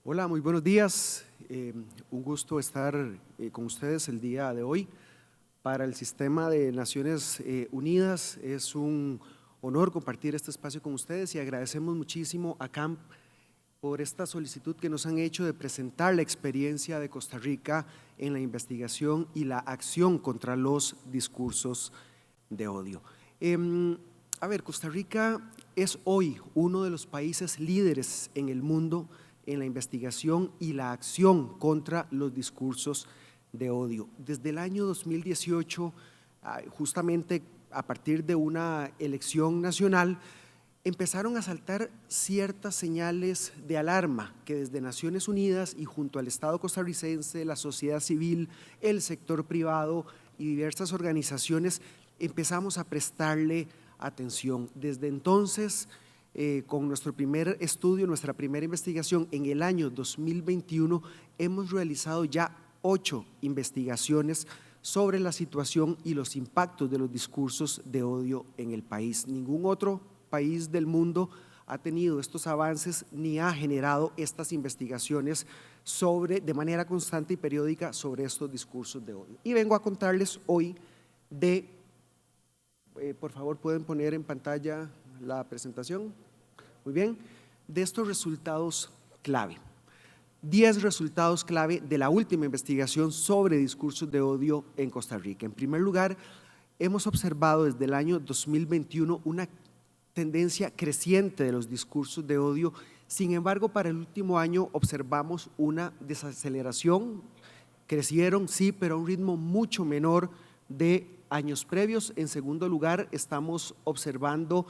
Hola, muy buenos días. Un gusto estar con ustedes el día de hoy. Para el Sistema de Naciones Unidas es un honor compartir este espacio con ustedes y agradecemos muchísimo a CAMP por esta solicitud que nos han hecho de presentar la experiencia de Costa Rica en la investigación y la acción contra los discursos de odio. Costa Rica es hoy uno de los países líderes en el mundo en la investigación y la acción contra los discursos de odio. Desde el año 2018, justamente a partir de una elección nacional, empezaron a saltar ciertas señales de alarma que desde Naciones Unidas y junto al Estado costarricense, la sociedad civil, el sector privado y diversas organizaciones empezamos a prestarle atención. Desde entonces, con nuestro primer estudio, nuestra primera investigación en el año 2021, hemos realizado ya 8 investigaciones sobre la situación y los impactos de los discursos de odio en el país. Ningún otro país del mundo ha tenido estos avances ni ha generado estas investigaciones de manera constante y periódica sobre estos discursos de odio. Y vengo a contarles hoy por favor, pueden poner en pantalla la presentación. Muy bien, de estos resultados clave. 10 resultados clave de la última investigación sobre discursos de odio en Costa Rica. En primer lugar, hemos observado desde el año 2021 una tendencia creciente de los discursos de odio. Sin embargo, para el último año observamos una desaceleración. Crecieron, sí, pero a un ritmo mucho menor de años previos. En segundo lugar, estamos observando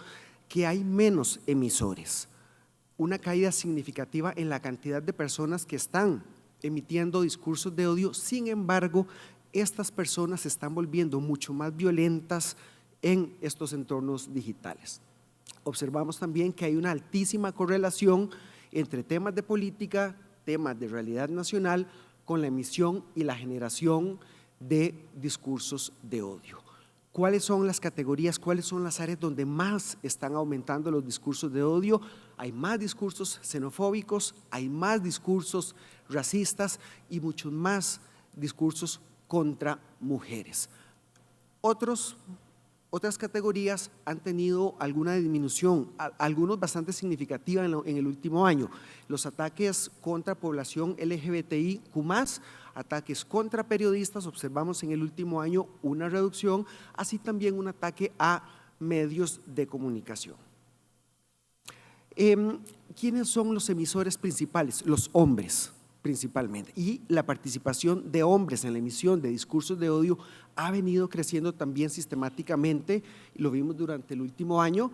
que hay menos emisores, una caída significativa en la cantidad de personas que están emitiendo discursos de odio. Sin embargo, estas personas se están volviendo mucho más violentas en estos entornos digitales. Observamos también que hay una altísima correlación entre temas de política, temas de realidad nacional, con la emisión y la generación de discursos de odio. ¿Cuáles son las categorías, cuáles son las áreas donde más están aumentando los discursos de odio? Hay más discursos xenofóbicos, hay más discursos racistas y muchos más discursos contra mujeres. Otras categorías han tenido alguna disminución, algunos bastante significativa en el último año. Los ataques contra población LGBTIQ+, ataques contra periodistas, observamos en el último año una reducción, así también un ataque a medios de comunicación. ¿Quiénes son los emisores principales? Los hombres principalmente, y la participación de hombres en la emisión de discursos de odio ha venido creciendo también sistemáticamente, lo vimos durante el último año.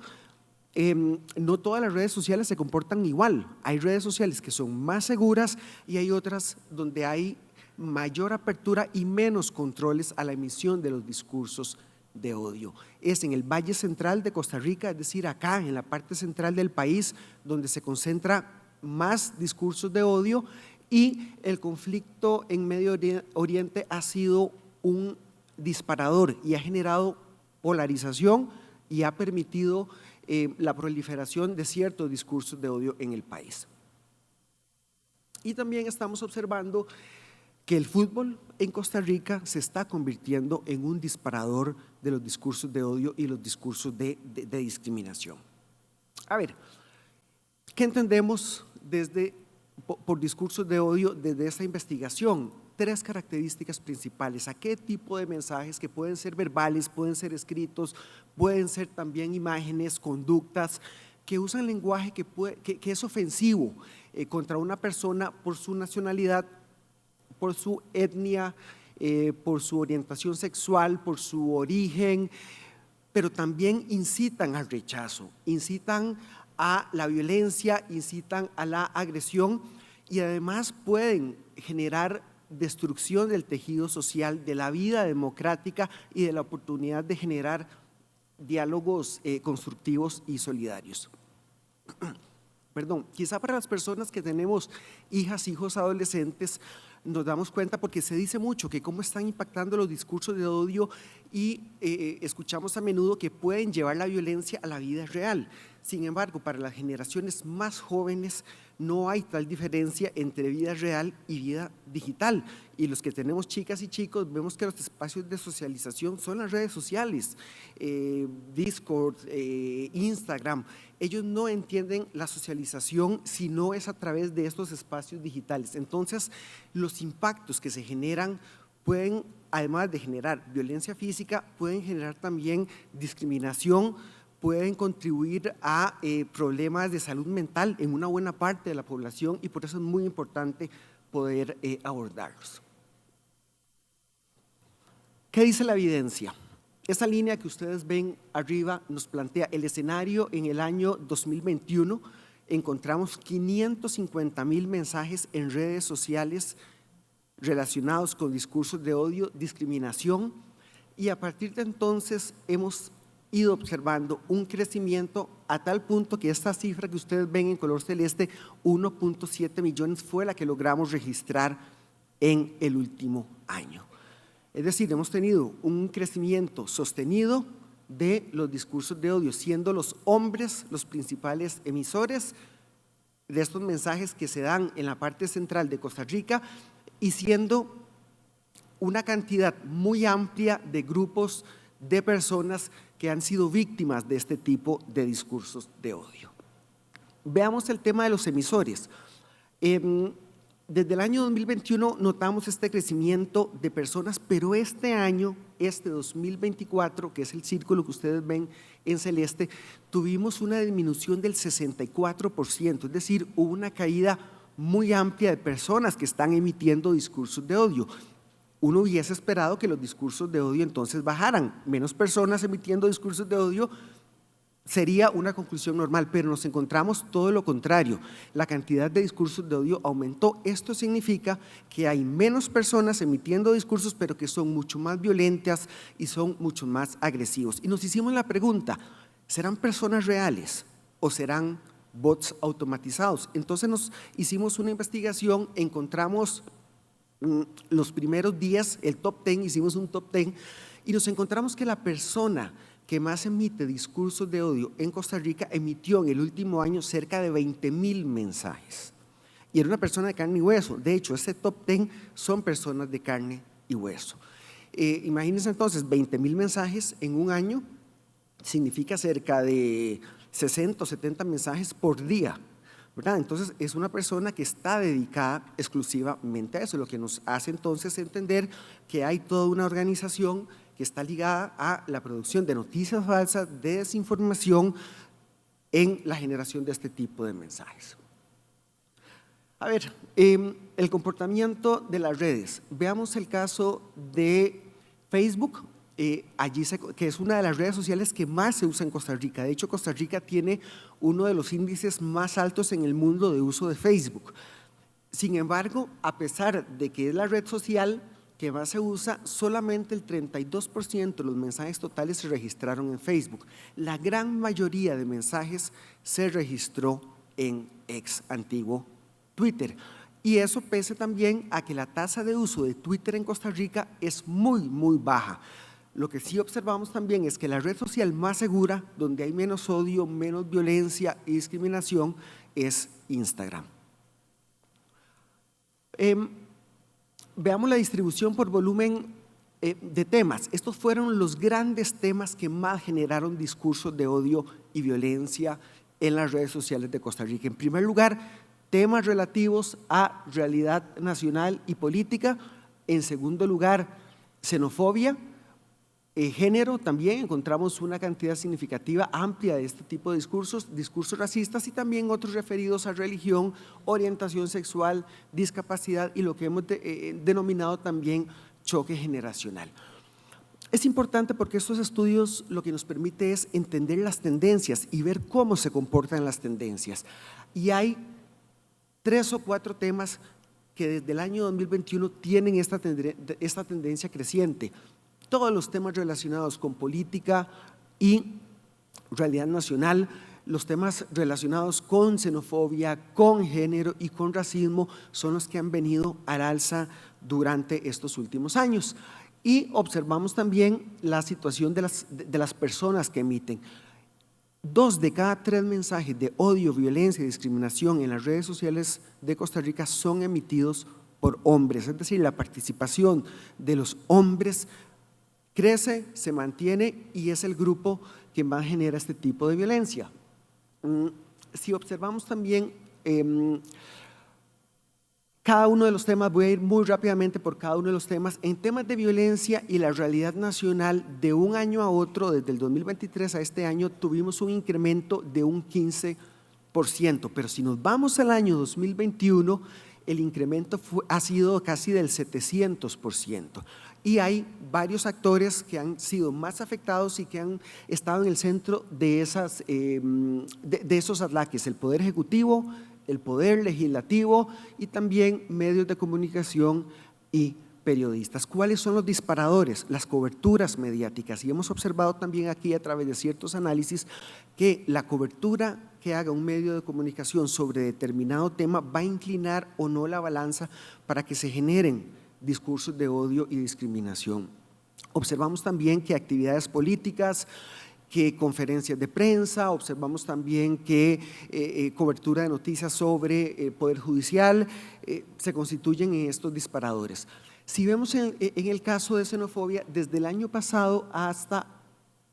No todas las redes sociales se comportan igual, hay redes sociales que son más seguras y hay otras donde hay mayor apertura y menos controles a la emisión de los discursos de odio. Es en el Valle Central de Costa Rica, es decir, acá en la parte central del país, donde se concentra más discursos de odio, y el conflicto en Medio Oriente ha sido un disparador y ha generado polarización y ha permitido la proliferación de ciertos discursos de odio en el país. Y también estamos observando que el fútbol en Costa Rica se está convirtiendo en un disparador de los discursos de odio y los discursos de discriminación. A ver, ¿qué entendemos por discursos de odio desde esta investigación? 3 características principales. ¿A qué tipo de mensajes, que pueden ser verbales, pueden ser escritos, pueden ser también imágenes, conductas, que usan lenguaje que es ofensivo contra una persona por su nacionalidad, por su etnia, por su orientación sexual, por su origen, pero también incitan al rechazo, incitan a la violencia, incitan a la agresión y además pueden generar destrucción del tejido social, de la vida democrática y de la oportunidad de generar diálogos constructivos y solidarios. Quizá para las personas que tenemos hijos adolescentes nos damos cuenta, porque se dice mucho que cómo están impactando los discursos de odio y escuchamos a menudo que pueden llevar la violencia a la vida real. Sin embargo, para las generaciones más jóvenes no hay tal diferencia entre vida real y vida digital. Y los que tenemos chicas y chicos vemos que los espacios de socialización son las redes sociales, Discord, Instagram. Ellos no entienden la socialización si no es a través de estos espacios digitales. Entonces, los impactos que se generan pueden, además de generar violencia física, pueden generar también discriminación, pueden contribuir a problemas de salud mental en una buena parte de la población, y por eso es muy importante poder abordarlos. ¿Qué dice la evidencia? Esa línea que ustedes ven arriba nos plantea el escenario en el año 2021. Encontramos 550,000 mensajes en redes sociales relacionados con discursos de odio, discriminación, y a partir de entonces hemos ido observando un crecimiento a tal punto que esta cifra que ustedes ven en color celeste, 1.7 millones, fue la que logramos registrar en el último año. Es decir, hemos tenido un crecimiento sostenido de los discursos de odio, siendo los hombres los principales emisores de estos mensajes que se dan en la parte central de Costa Rica, y siendo una cantidad muy amplia de grupos de personas que han sido víctimas de este tipo de discursos de odio. Veamos el tema de los emisores. Desde el año 2021 notamos este crecimiento de personas, pero este año, este 2024, que es el círculo que ustedes ven en celeste, tuvimos una disminución del 64%, es decir, hubo una caída muy amplia de personas que están emitiendo discursos de odio. Uno hubiese esperado que los discursos de odio entonces bajaran, menos personas emitiendo discursos de odio sería una conclusión normal, pero nos encontramos todo lo contrario. La cantidad de discursos de odio aumentó. Esto significa que hay menos personas emitiendo discursos, pero que son mucho más violentas y son mucho más agresivos. Y nos hicimos la pregunta, ¿serán personas reales o serán bots automatizados? Entonces nos hicimos una investigación, encontramos los primeros días, el top 10, hicimos un top 10 y nos encontramos que la persona que más emite discursos de odio en Costa Rica emitió en el último año cerca de 20,000 mensajes. Y era una persona de carne y hueso. De hecho, ese top 10 son personas de carne y hueso. Imagínense entonces, 20,000 mensajes en un año significa cerca de 60 o 70 mensajes por día, ¿verdad? Entonces es una persona que está dedicada exclusivamente a eso, lo que nos hace entonces entender que hay toda una organización que está ligada a la producción de noticias falsas, de desinformación en la generación de este tipo de mensajes. A ver, el comportamiento de las redes. Veamos el caso de Facebook. Que es una de las redes sociales que más se usa en Costa Rica. De hecho, Costa Rica tiene uno de los índices más altos en el mundo de uso de Facebook. Sin embargo, a pesar de que es la red social que más se usa, solamente el 32% de los mensajes totales se registraron en Facebook. La gran mayoría de mensajes se registró en ex antiguo Twitter. Y eso pese también a que la tasa de uso de Twitter en Costa Rica es muy, muy baja. Lo que sí observamos también es que la red social más segura, donde hay menos odio, menos violencia y discriminación, es Instagram. Veamos la distribución por volumen de temas. Estos fueron los grandes temas que más generaron discursos de odio y violencia en las redes sociales de Costa Rica. En primer lugar, temas relativos a realidad nacional y política. En segundo lugar, xenofobia. Género, también encontramos una cantidad significativa, amplia de este tipo de discursos racistas, y también otros referidos a religión, orientación sexual, discapacidad y lo que hemos denominado también choque generacional. Es importante porque estos estudios lo que nos permite es entender las tendencias y ver cómo se comportan las tendencias. Y hay 3 o 4 temas que desde el año 2021 tienen esta tendencia creciente. Todos los temas relacionados con política y realidad nacional, los temas relacionados con xenofobia, con género y con racismo son los que han venido al alza durante estos últimos años. Y observamos también la situación de las personas que emiten. 2 de cada 3 mensajes de odio, violencia y discriminación en las redes sociales de Costa Rica son emitidos por hombres, es decir, la participación de los hombres crece, se mantiene y es el grupo que más genera este tipo de violencia. Si observamos también cada uno de los temas, voy a ir muy rápidamente por cada uno de los temas. En temas de violencia y la realidad nacional, de un año a otro, desde el 2023 a este año, tuvimos un incremento de un 15%, pero si nos vamos al año 2021, el incremento ha sido casi del 700%. Y hay varios actores que han sido más afectados y que han estado en el centro de esos ataques: el Poder Ejecutivo, el Poder Legislativo y también medios de comunicación y periodistas. ¿Cuáles son los disparadores? Las coberturas mediáticas. Y hemos observado también aquí a través de ciertos análisis que la cobertura que haga un medio de comunicación sobre determinado tema va a inclinar o no la balanza para que se generen discursos de odio y discriminación. Observamos también que actividades políticas, que conferencias de prensa, observamos también que cobertura de noticias sobre el Poder Judicial se constituyen en estos disparadores. Si vemos en el caso de xenofobia, desde el año pasado hasta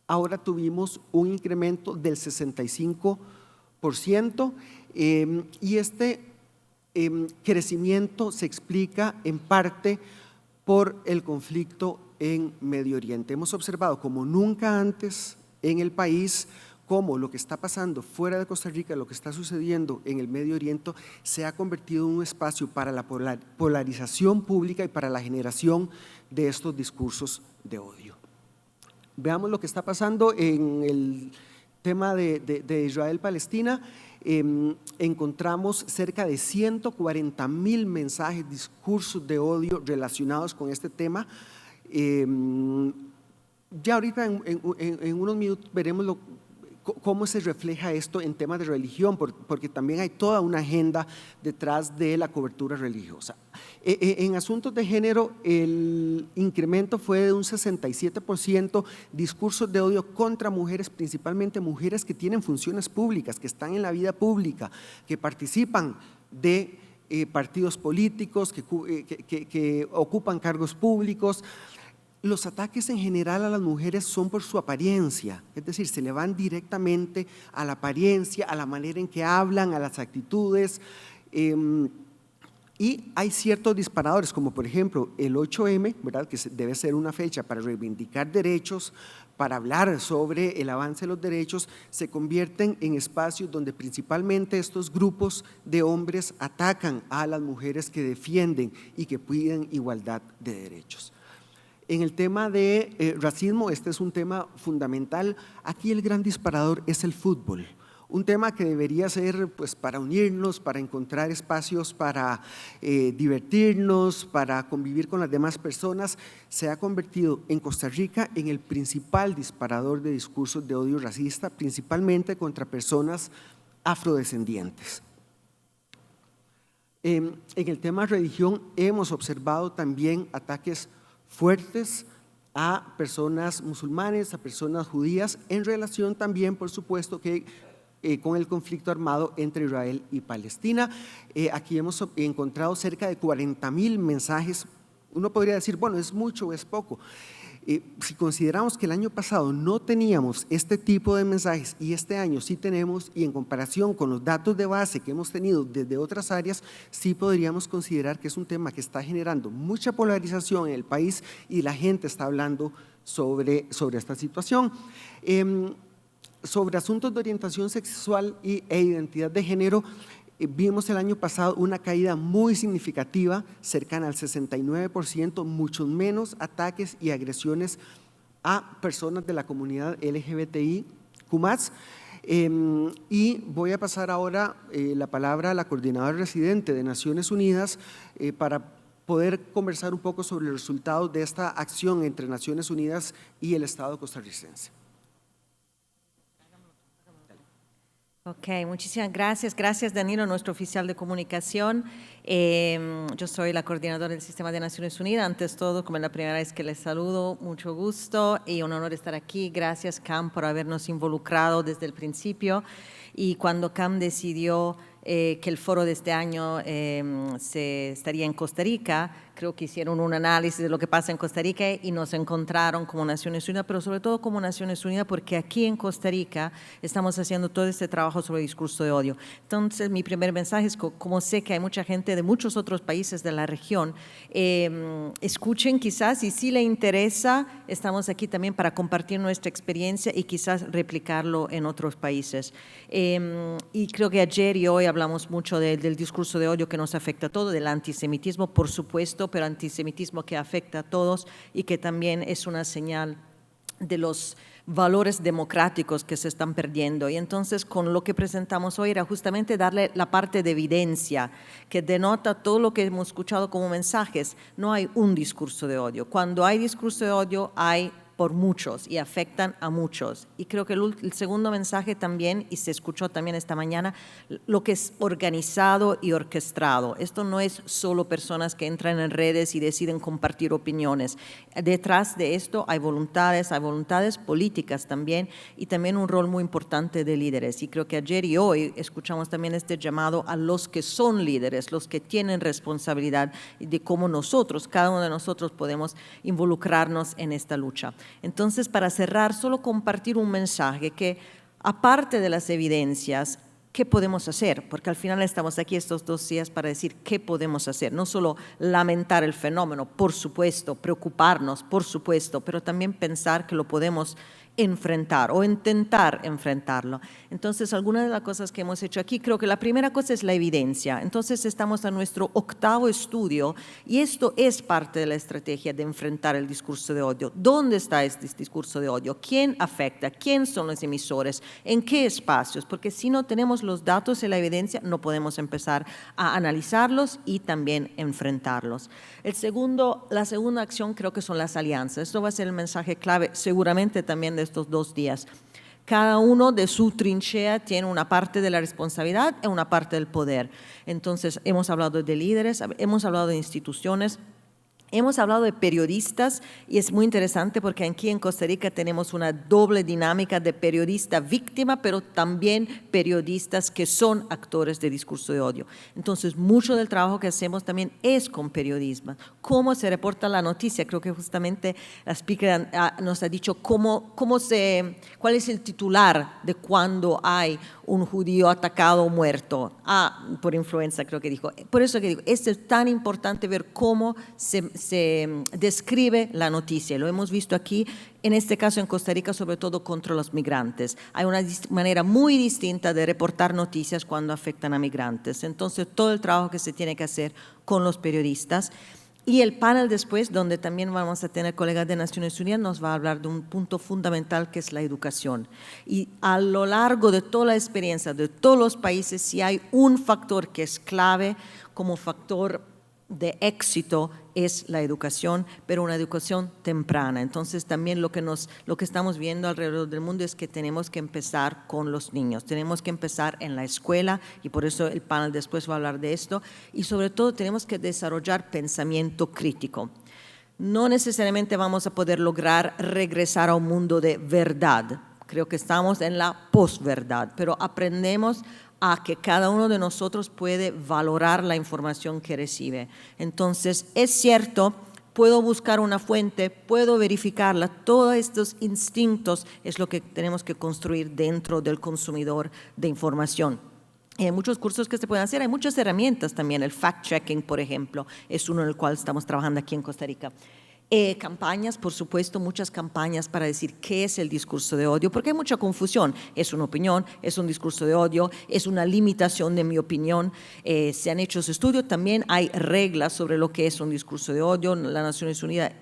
ahora tuvimos un incremento del 65%, y este crecimiento se explica en parte por el conflicto en Medio Oriente. Hemos observado como nunca antes en el país cómo lo que está pasando fuera de Costa Rica, lo que está sucediendo en el Medio Oriente, se ha convertido en un espacio para la polarización pública y para la generación de estos discursos de odio. Veamos lo que está pasando en el tema de Israel-Palestina. Encontramos cerca de 140,000 mensajes, discursos de odio relacionados con este tema. Ya ahorita en unos minutos veremos cómo se refleja esto en temas de religión, porque también hay toda una agenda detrás de la cobertura religiosa. En asuntos de género, el incremento fue de un 67%, discursos de odio contra mujeres, principalmente mujeres que tienen funciones públicas, que están en la vida pública, que participan de partidos políticos, que ocupan cargos públicos. Los ataques en general a las mujeres son por su apariencia, es decir, se le van directamente a la apariencia, a la manera en que hablan, a las actitudes, y hay ciertos disparadores, como por ejemplo el 8M, ¿verdad?, que debe ser una fecha para reivindicar derechos, para hablar sobre el avance de los derechos, se convierten en espacios donde principalmente estos grupos de hombres atacan a las mujeres que defienden y que piden igualdad de derechos. En el tema de racismo, este es un tema fundamental. Aquí el gran disparador es el fútbol, un tema que debería ser pues para unirnos, para encontrar espacios para divertirnos, para convivir con las demás personas. Se ha convertido en Costa Rica en el principal disparador de discursos de odio racista, principalmente contra personas afrodescendientes. En el tema de religión hemos observado también ataques fuertes a personas musulmanes, a personas judías, en relación también, por supuesto, que con el conflicto armado entre Israel y Palestina. Aquí hemos encontrado cerca de 40,000 mensajes. Uno podría decir, bueno, ¿es mucho o es poco? Si consideramos que el año pasado no teníamos este tipo de mensajes y este año sí tenemos, y en comparación con los datos de base que hemos tenido desde otras áreas, sí podríamos considerar que es un tema que está generando mucha polarización en el país y la gente está hablando sobre esta situación. Sobre asuntos de orientación sexual e identidad de género, vimos el año pasado una caída muy significativa, cercana al 69%, muchos menos ataques y agresiones a personas de la comunidad LGBTIQ+. Y voy a pasar ahora la palabra a la coordinadora residente de Naciones Unidas para poder conversar un poco sobre los resultados de esta acción entre Naciones Unidas y el Estado costarricense. Ok, muchísimas gracias. Gracias, Danilo, nuestro oficial de comunicación. Yo soy la coordinadora del Sistema de Naciones Unidas. Antes de todo, como es la primera vez que les saludo, mucho gusto y un honor estar aquí. Gracias, CAM, por habernos involucrado desde el principio. Y cuando CAM decidió que el foro de este año se estaría en Costa Rica, creo que hicieron un análisis de lo que pasa en Costa Rica y nos encontraron como Naciones Unidas, pero sobre todo como Naciones Unidas, porque aquí en Costa Rica estamos haciendo todo este trabajo sobre discurso de odio. Entonces, mi primer mensaje es, como sé que hay mucha gente de muchos otros países de la región, escuchen quizás, y si le interesa, estamos aquí también para compartir nuestra experiencia y quizás replicarlo en otros países. Y creo que ayer y hoy hablamos mucho del discurso de odio que nos afecta a todos, del antisemitismo, por supuesto, pero antisemitismo que afecta a todos y que también es una señal de los valores democráticos que se están perdiendo. Y entonces con lo que presentamos hoy era justamente darle la parte de evidencia que denota todo lo que hemos escuchado como mensajes. No hay un discurso de odio. Cuando hay discurso de odio hay por muchos y afectan a muchos. Y creo que el segundo mensaje también, y se escuchó también esta mañana, lo que es organizado y orquestado. Esto no es solo personas que entran en redes y deciden compartir opiniones. Detrás de esto hay voluntades políticas también, y también un rol muy importante de líderes. Y creo que ayer y hoy escuchamos también este llamado a los que son líderes, los que tienen responsabilidad de cómo nosotros, cada uno de nosotros podemos involucrarnos en esta lucha. Entonces, para cerrar, solo compartir un mensaje que, aparte de las evidencias, ¿qué podemos hacer? Porque al final estamos aquí estos 2 días para decir qué podemos hacer. No solo lamentar el fenómeno, por supuesto, preocuparnos, por supuesto, pero también pensar que lo podemos enfrentar o intentar enfrentarlo. Entonces, algunas de las cosas que hemos hecho aquí, creo que la primera cosa es la evidencia. Entonces, estamos en nuestro 8º estudio y esto es parte de la estrategia de enfrentar el discurso de odio. ¿Dónde está este discurso de odio? ¿Quién afecta? ¿Quién son los emisores? ¿En qué espacios? Porque si no tenemos los datos y la evidencia, no podemos empezar a analizarlos y también enfrentarlos. La segunda acción creo que son las alianzas. Esto va a ser el mensaje clave seguramente también de estos 2 días. Cada uno de su trinchera tiene una parte de la responsabilidad y una parte del poder. Entonces, hemos hablado de líderes, hemos hablado de instituciones, hemos hablado de periodistas, y es muy interesante porque aquí en Costa Rica tenemos una doble dinámica de periodista víctima, pero también periodistas que son actores de discurso de odio. Entonces, mucho del trabajo que hacemos también es con periodismo. ¿Cómo se reporta la noticia? Creo que justamente la speaker nos ha dicho cuál es el titular de cuando hay un judío atacado o muerto. Por influenza, creo que dijo. Por eso que digo, es tan importante ver cómo se describe la noticia. Lo hemos visto aquí, en este caso en Costa Rica, sobre todo contra los migrantes. Hay una manera muy distinta de reportar noticias cuando afectan a migrantes. Entonces, todo el trabajo que se tiene que hacer con los periodistas. Y el panel después, donde también vamos a tener colegas de Naciones Unidas, nos va a hablar de un punto fundamental que es la educación. Y a lo largo de toda la experiencia de todos los países, si hay un factor que es clave como factor de éxito, es la educación, pero una educación temprana. Entonces también lo que estamos viendo alrededor del mundo es que tenemos que empezar con los niños, tenemos que empezar en la escuela, y por eso el panel después va a hablar de esto, y sobre todo tenemos que desarrollar pensamiento crítico. No necesariamente vamos a poder lograr regresar a un mundo de verdad, creo que estamos en la posverdad, pero aprendemos a que cada uno de nosotros puede valorar la información que recibe. Entonces, es cierto, puedo buscar una fuente, puedo verificarla, todos estos instintos es lo que tenemos que construir dentro del consumidor de información. Hay muchos cursos que se pueden hacer, hay muchas herramientas también, el fact-checking, por ejemplo, es uno en el cual estamos trabajando aquí en Costa Rica. Campañas, por supuesto, muchas campañas para decir qué es el discurso de odio, porque hay mucha confusión. Es una opinión, es un discurso de odio, es una limitación de mi opinión. Se han hecho estudios, también hay reglas sobre lo que es un discurso de odio. Las Naciones Unidas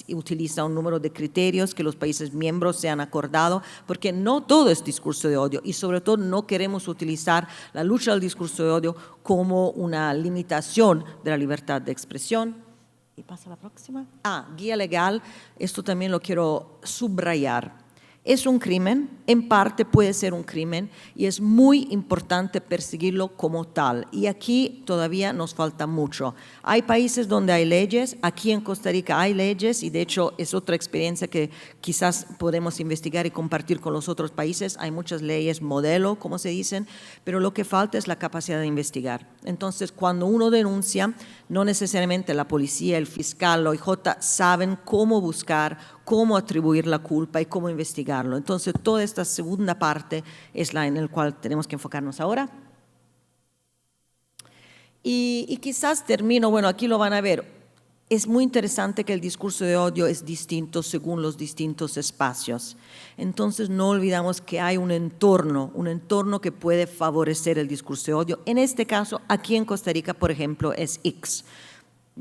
utiliza un número de criterios que los países miembros se han acordado, porque no todo es discurso de odio, y sobre todo no queremos utilizar la lucha del discurso de odio como una limitación de la libertad de expresión. Y pasa a la próxima. Guía legal, esto también lo quiero subrayar. Es un crimen, en parte puede ser un crimen y es muy importante perseguirlo como tal. Y aquí todavía nos falta mucho. Hay países donde hay leyes, aquí en Costa Rica hay leyes y de hecho es otra experiencia que quizás podemos investigar y compartir con los otros países. Hay muchas leyes modelo, como se dicen, pero lo que falta es la capacidad de investigar. Entonces, cuando uno denuncia, no necesariamente la policía, el fiscal, la OIJ saben cómo buscar, cómo atribuir la culpa y cómo investigarlo. Entonces, toda esta segunda parte es la en la cual tenemos que enfocarnos ahora. Y quizás termino, bueno, aquí lo van a ver. Es muy interesante que el discurso de odio es distinto según los distintos espacios. Entonces, no olvidamos que hay un entorno que puede favorecer el discurso de odio. En este caso, aquí en Costa Rica, por ejemplo, es X.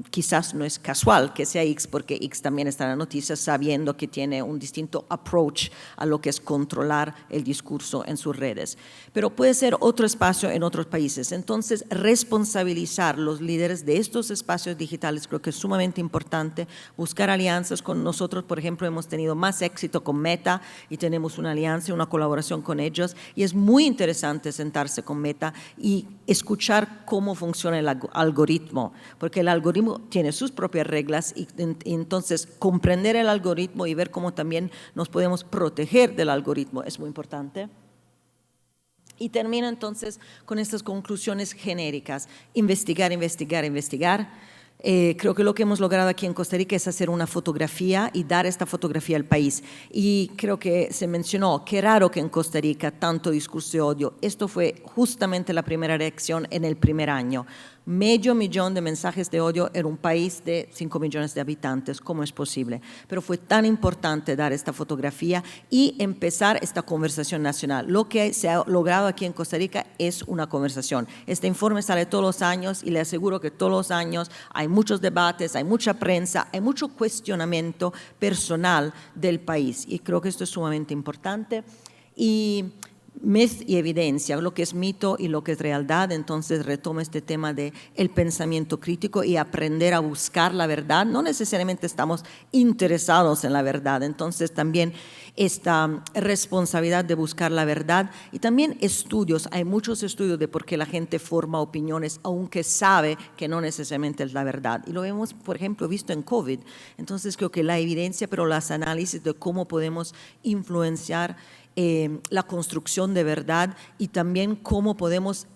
Quizás no es casual que sea X, porque X también está en la noticia sabiendo que tiene un distinto approach a lo que es controlar el discurso en sus redes. Pero puede ser otro espacio en otros países. Entonces, responsabilizar los líderes de estos espacios digitales creo que es sumamente importante. Buscar alianzas con nosotros, por ejemplo, hemos tenido más éxito con Meta y tenemos una alianza, una colaboración con ellos. Y es muy interesante sentarse con Meta y escuchar cómo funciona el algoritmo, porque el algoritmo tiene sus propias reglas y entonces comprender el algoritmo y ver cómo también nos podemos proteger del algoritmo es muy importante. Y termino entonces con estas conclusiones genéricas. Investigar, investigar, investigar. Creo que lo que hemos logrado aquí en Costa Rica es hacer una fotografía y dar esta fotografía al país. Y creo que se mencionó, qué raro que en Costa Rica tanto discurso de odio. Esto fue justamente la primera reacción en el primer año. 500,000 de mensajes de odio en un país de 5 millones de habitantes. ¿Cómo es posible? Pero fue tan importante dar esta fotografía y empezar esta conversación nacional. Lo que se ha logrado aquí en Costa Rica es una conversación. Este informe sale todos los años y le aseguro que todos los años hay muchos debates, hay mucha prensa, hay mucho cuestionamiento personal del país. Y creo que esto es sumamente importante. Y myth y evidencia, lo que es mito y lo que es realidad. Entonces retomo este tema de el pensamiento crítico y aprender a buscar la verdad. No necesariamente estamos interesados en la verdad, entonces también esta responsabilidad de buscar la verdad y también estudios. Hay muchos estudios de por qué la gente forma opiniones aunque sabe que no necesariamente es la verdad. Y lo hemos, por ejemplo, visto en COVID. Entonces creo que la evidencia, pero los análisis de cómo podemos influenciar la construcción de verdad y también cómo podemos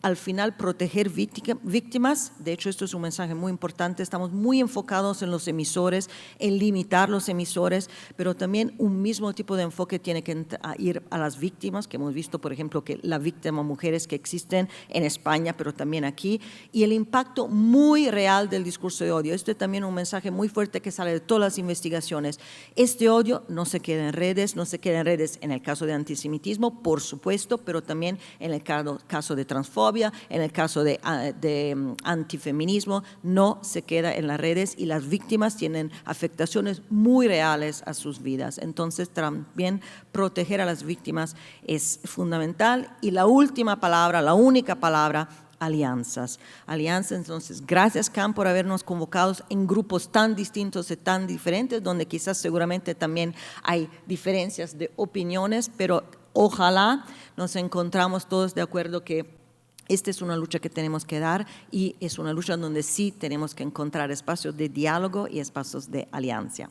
al final proteger víctimas. De hecho, esto es un mensaje muy importante. Estamos muy enfocados en los emisores, en limitar los emisores, pero también un mismo tipo de enfoque tiene que ir a las víctimas, que hemos visto, por ejemplo, que la víctima mujeres que existen en España, pero también aquí, y el impacto muy real del discurso de odio. Este es también un mensaje muy fuerte que sale de todas las investigaciones. Este odio no se queda en redes, no se queda en redes en el caso de antisemitismo, por supuesto, pero también en el caso de transfobia, en el caso de antifeminismo, no se queda en las redes y las víctimas tienen afectaciones muy reales a sus vidas. Entonces, también proteger a las víctimas es fundamental. Y la última palabra, la única palabra, alianzas. Alianzas, entonces, gracias, CAN, por habernos convocado en grupos tan distintos y tan diferentes, donde quizás seguramente también hay diferencias de opiniones, pero ojalá nos encontramos todos de acuerdo que esta es una lucha que tenemos que dar y es una lucha donde sí tenemos que encontrar espacios de diálogo y espacios de alianza.